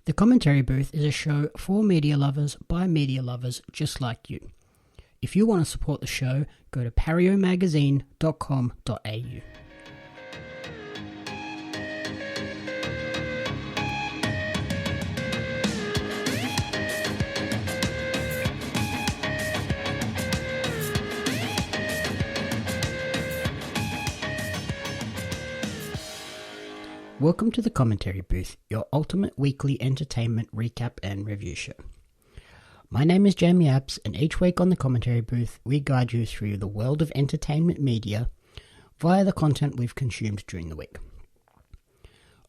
The Commentary Booth is a show for media lovers by media lovers just like you. If you want to support the show, go to pariomagazine.com.au. Welcome to the Commentary Booth, your ultimate weekly entertainment recap and review show. My name is Jamie Apps, and each week on the Commentary Booth, we guide you through the world of entertainment media via the content we've consumed during the week.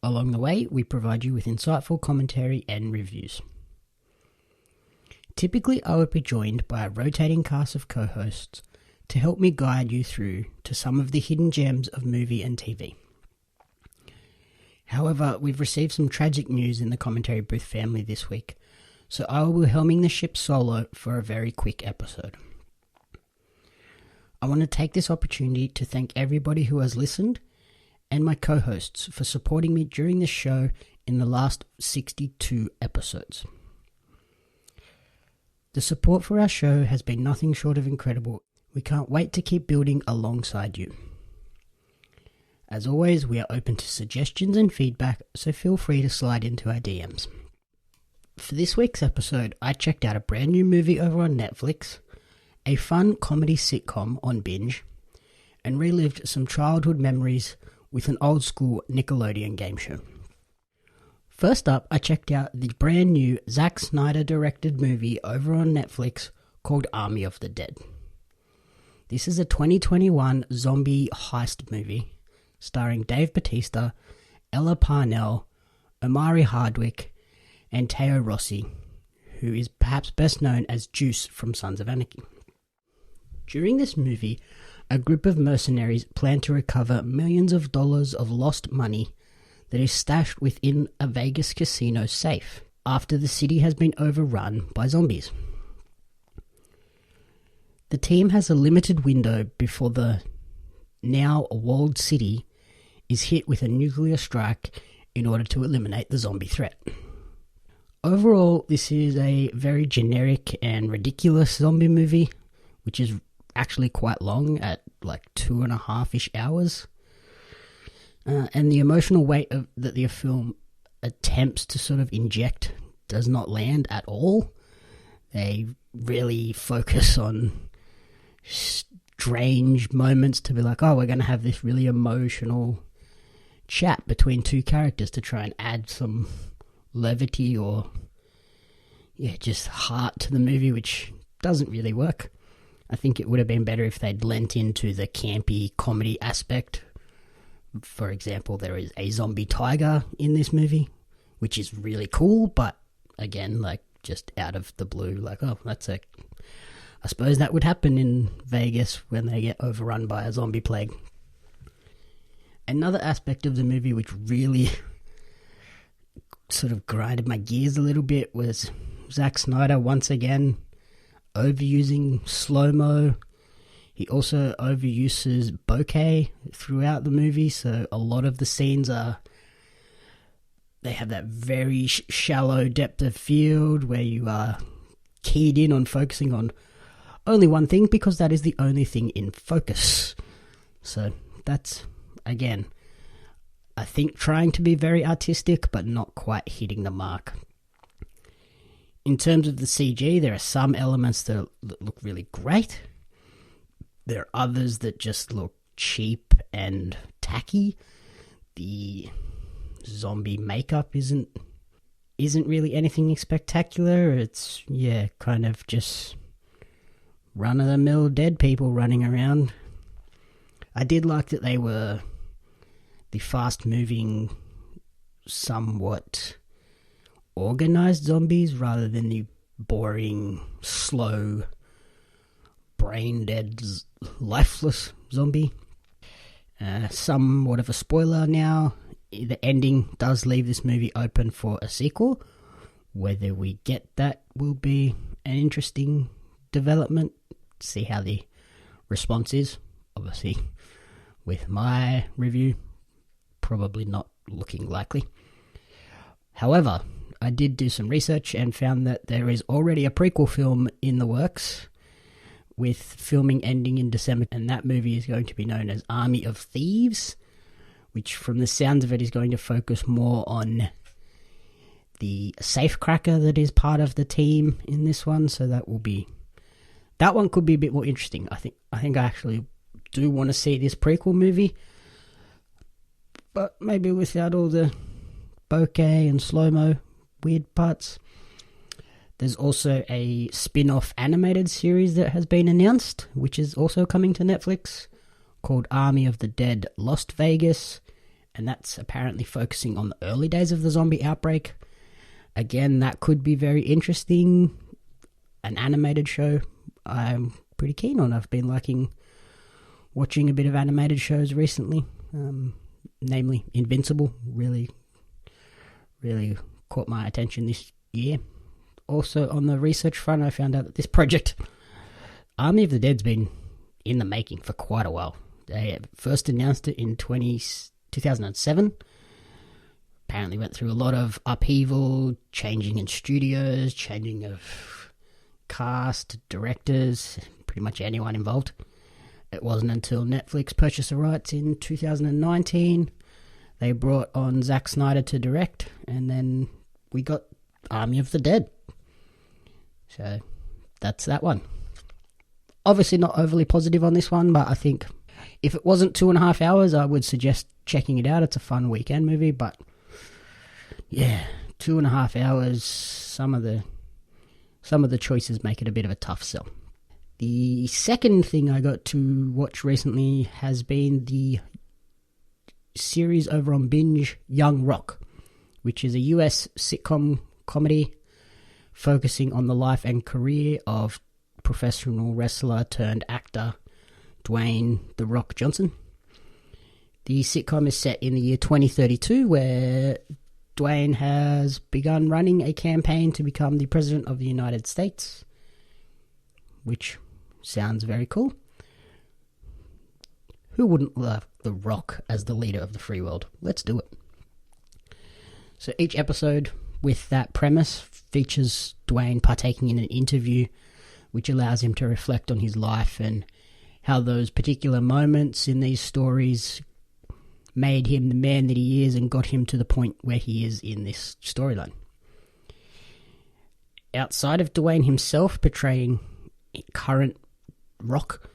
Along the way, we provide you with insightful commentary and reviews. Typically, I would be joined by a rotating cast of co-hosts to help me guide you through to some of the hidden gems of movie and TV. However, we've received some tragic news in the Commentary Booth family this week, so I will be helming the ship solo for a very quick episode. I want to take this opportunity to thank everybody who has listened and my co-hosts for supporting me during this show in the last 62 episodes. The support for our show has been nothing short of incredible. We can't wait to keep building alongside you. As always, we are open to suggestions and feedback, so feel free to slide into our DMs. For this week's episode, I checked out a brand new movie over on Netflix, a fun comedy sitcom on Binge, and relived some childhood memories with an old school Nickelodeon game show. First up, I checked out the brand new Zack Snyder directed movie over on Netflix called Army of the Dead. This is a 2021 zombie heist movie starring Dave Bautista, Ella Parnell, Omari Hardwick, and Teo Rossi, who is perhaps best known as Juice from Sons of Anarchy. During this movie, a group of mercenaries plan to recover millions of dollars of lost money that is stashed within a Vegas casino safe after the city has been overrun by zombies. The team has a limited window before the now walled city is hit with a nuclear strike in order to eliminate the zombie threat. Overall, this is a very generic and ridiculous zombie movie, which is actually quite long at like 2.5-ish hours. And the emotional weight that the film attempts to sort of inject does not land at all. They really focus on strange moments to be like, oh, we're going to have this really emotional chat between two characters to try and add some levity or just heart to the movie, which doesn't really work. I think it would have been better if they'd lent into the campy comedy aspect. For example, there is a zombie tiger in this movie, which is really cool, but again, like just out of the blue, like, oh, I suppose that would happen in Vegas when they get overrun by a zombie plague. Another aspect of the movie which really sort of grinded my gears a little bit was Zack Snyder once again overusing slow-mo. He also overuses bokeh throughout the movie, so a lot of the scenes they have that very shallow depth of field where you are keyed in on focusing on only one thing because that is the only thing in focus. So that's, again, I think trying to be very artistic but not quite hitting the mark. In terms of the CG, there are some elements that look really great. There are others that just look cheap and tacky. The zombie makeup isn't really anything spectacular. It's, kind of just run-of-the-mill dead people running around. I did like that they were the fast-moving, somewhat organized zombies rather than the boring, slow, brain-dead, lifeless zombie. Somewhat of a spoiler now, the ending does leave this movie open for a sequel. Whether we get that will be an interesting development. See how the response is. Obviously, with my review, probably not looking likely. However, I did do some research and found that there is already a prequel film in the works, with filming ending in December, and that movie is going to be known as Army of Thieves, which from the sounds of it is going to focus more on the safecracker that is part of the team in this one. So that one could be a bit more interesting. I think I actually do want to see this prequel movie, but maybe without all the bokeh and slow-mo weird parts. There's also a spin-off animated series that has been announced, which is also coming to Netflix, called Army of the Dead Lost Vegas, and that's apparently focusing on the early days of the zombie outbreak. Again, that could be very interesting. An animated show I'm pretty keen on. I've been liking watching a bit of animated shows recently, namely Invincible. Really caught my attention this year. Also, on the research front, I found out that this project, Army of the Dead's been in the making for quite a while. They first announced it in 2007. Apparently went through a lot of upheaval, changing in studios, changing of cast, directors, pretty much anyone involved. It wasn't until Netflix purchased the rights in 2019. They brought on Zack Snyder to direct, and then we got Army of the Dead. So that's that one. Obviously not overly positive on this one, but I think if it wasn't 2.5 hours, I would suggest checking it out. It's a fun weekend movie, but yeah, 2.5 hours, some of the choices make it a bit of a tough sell. The second thing I got to watch recently has been the series over on Binge, Young Rock, which is a US sitcom comedy focusing on the life and career of professional wrestler turned actor Dwayne "The Rock" Johnson. The sitcom is set in the year 2032, where Dwayne has begun running a campaign to become the President of the United States, which sounds very cool. Who wouldn't love The Rock as the leader of the free world? Let's do it. So each episode with that premise features Dwayne partaking in an interview, which allows him to reflect on his life and how those particular moments in these stories made him the man that he is and got him to the point where he is in this storyline. Outside of Dwayne himself portraying current Rock,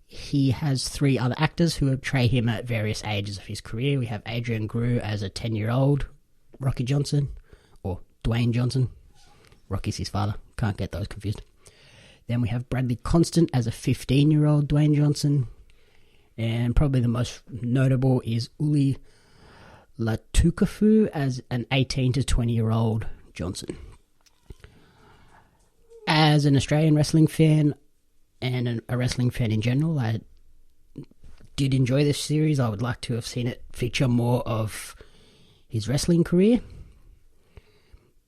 he has 3 other actors who portray him at various ages of his career. We have Adrian Grew as a 10-year-old Rocky Johnson, or Dwayne Johnson. Rocky's his father. Can't get those confused. Then we have Bradley Constant as a 15-year-old Dwayne Johnson. And probably the most notable is Uli Latukafu as an 18 to 20-year-old Johnson. As an Australian wrestling fan and a wrestling fan in general, I did enjoy this series. I would like to have seen it feature more of his wrestling career.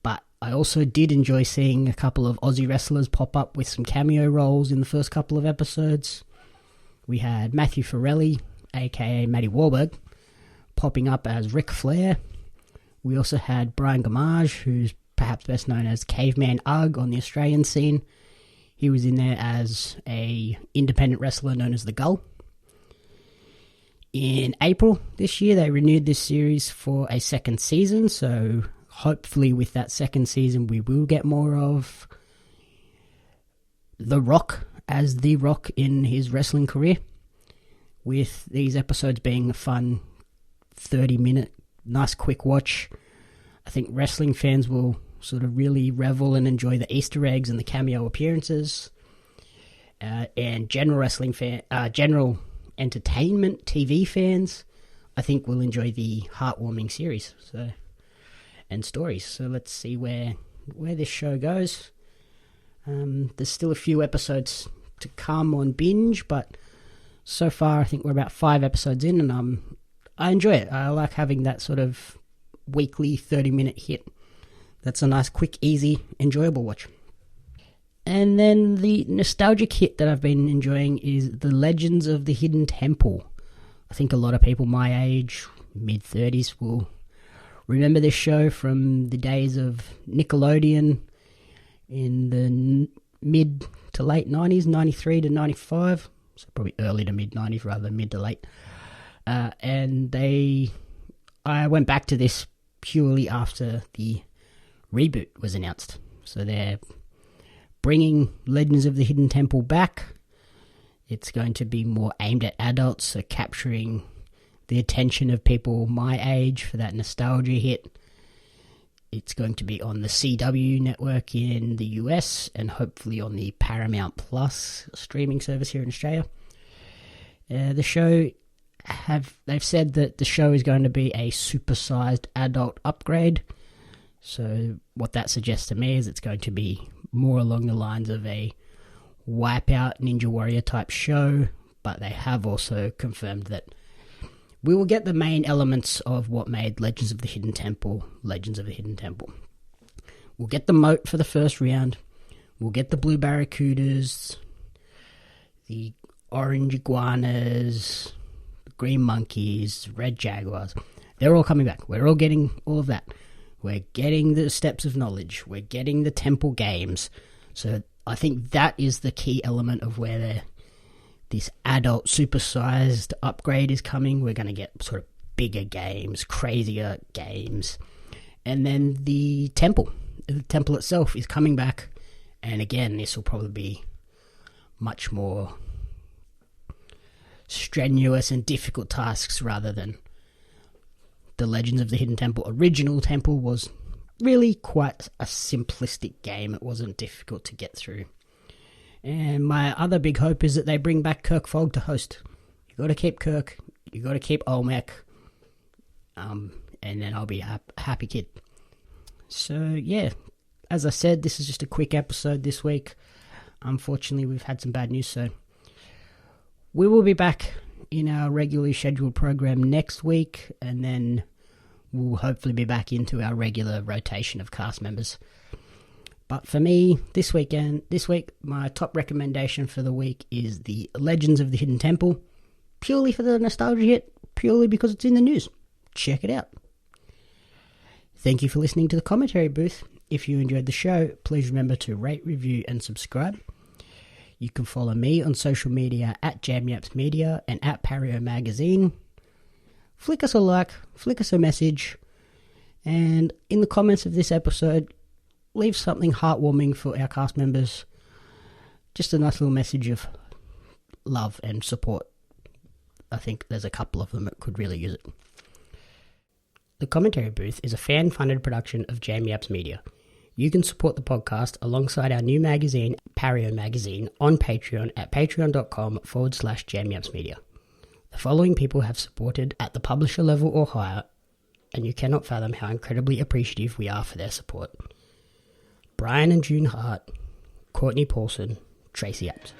But I also did enjoy seeing a couple of Aussie wrestlers pop up with some cameo roles in the first couple of episodes. We had Matthew Farrelly, aka Matty Wahlberg, popping up as Ric Flair. We also had Brian Gamage, who's perhaps best known as Caveman Ugg on the Australian scene. He was in there as a independent wrestler known as The Gull. In April this year, they renewed this series for a second season, so hopefully with that second season we will get more of The Rock as The Rock in his wrestling career, with these episodes being a fun 30-minute, nice quick watch. I think wrestling fans will sort of really revel and enjoy the Easter eggs and the cameo appearances. And general general entertainment TV fans, I think, will enjoy the heartwarming series and stories. So let's see where this show goes. There's still a few episodes to come on Binge, but so far I think we're about 5 episodes in, and I enjoy it. I like having that sort of weekly 30-minute hit. That's a nice, quick, easy, enjoyable watch. And then the nostalgic hit that I've been enjoying is The Legends of the Hidden Temple. I think a lot of people my age, mid-30s, will remember this show from the days of Nickelodeon in the mid to late 90s, 93 to 95, so probably early to mid 90s rather than mid to late. I went back to this purely after the reboot was announced. So they're bringing Legends of the Hidden Temple back. It's going to be more aimed at adults, so capturing the attention of people my age for that nostalgia hit. It's going to be on the CW network in the US and hopefully on the Paramount Plus streaming service here in Australia. The show, they've said that the show is going to be a supersized adult upgrade. So what that suggests to me is it's going to be more along the lines of a Wipeout Ninja Warrior type show, but they have also confirmed that we will get the main elements of what made Legends of the Hidden Temple Legends of the Hidden Temple. We'll get the moat for the first round. We'll get the blue barracudas, the orange iguanas, the green monkeys, red jaguars. They're all coming back. We're all getting all of that. We're getting the steps of knowledge. We're getting the temple games. So I think that is the key element of where this adult supersized upgrade is coming. We're going to get sort of bigger games, crazier games. And then the temple itself is coming back. And again, this will probably be much more strenuous and difficult tasks rather than the Legends of the Hidden Temple. Original Temple was really quite a simplistic game. It wasn't difficult to get through. And my other big hope is that they bring back Kirk Fogg to host. You got to keep Kirk. You got to keep Olmec. And then I'll be a happy kid. So yeah, as I said, this is just a quick episode this week. Unfortunately, we've had some bad news, so we will be back in our regularly scheduled program next week, and then we'll hopefully be back into our regular rotation of cast members. But for me, this week, my top recommendation for the week is the Legends of the Hidden Temple, purely for the nostalgia hit, purely because it's in the news. Check it out. Thank you for listening to the commentary booth. If you enjoyed the show, please remember to rate, review, and subscribe. You can follow me on social media at JamYapsMedia and at Pario Magazine. Flick us a like, flick us a message, and in the comments of this episode, leave something heartwarming for our cast members. Just a nice little message of love and support. I think there's a couple of them that could really use it. The Commentary Booth is a fan-funded production of Jam Yaps Media. You can support the podcast alongside our new magazine, Pario Magazine, on Patreon at patreon.com/JamYapsMedia. The following people have supported at the publisher level or higher, and you cannot fathom how incredibly appreciative we are for their support. Brian and June Hart, Courtney Paulson, Tracy Apps.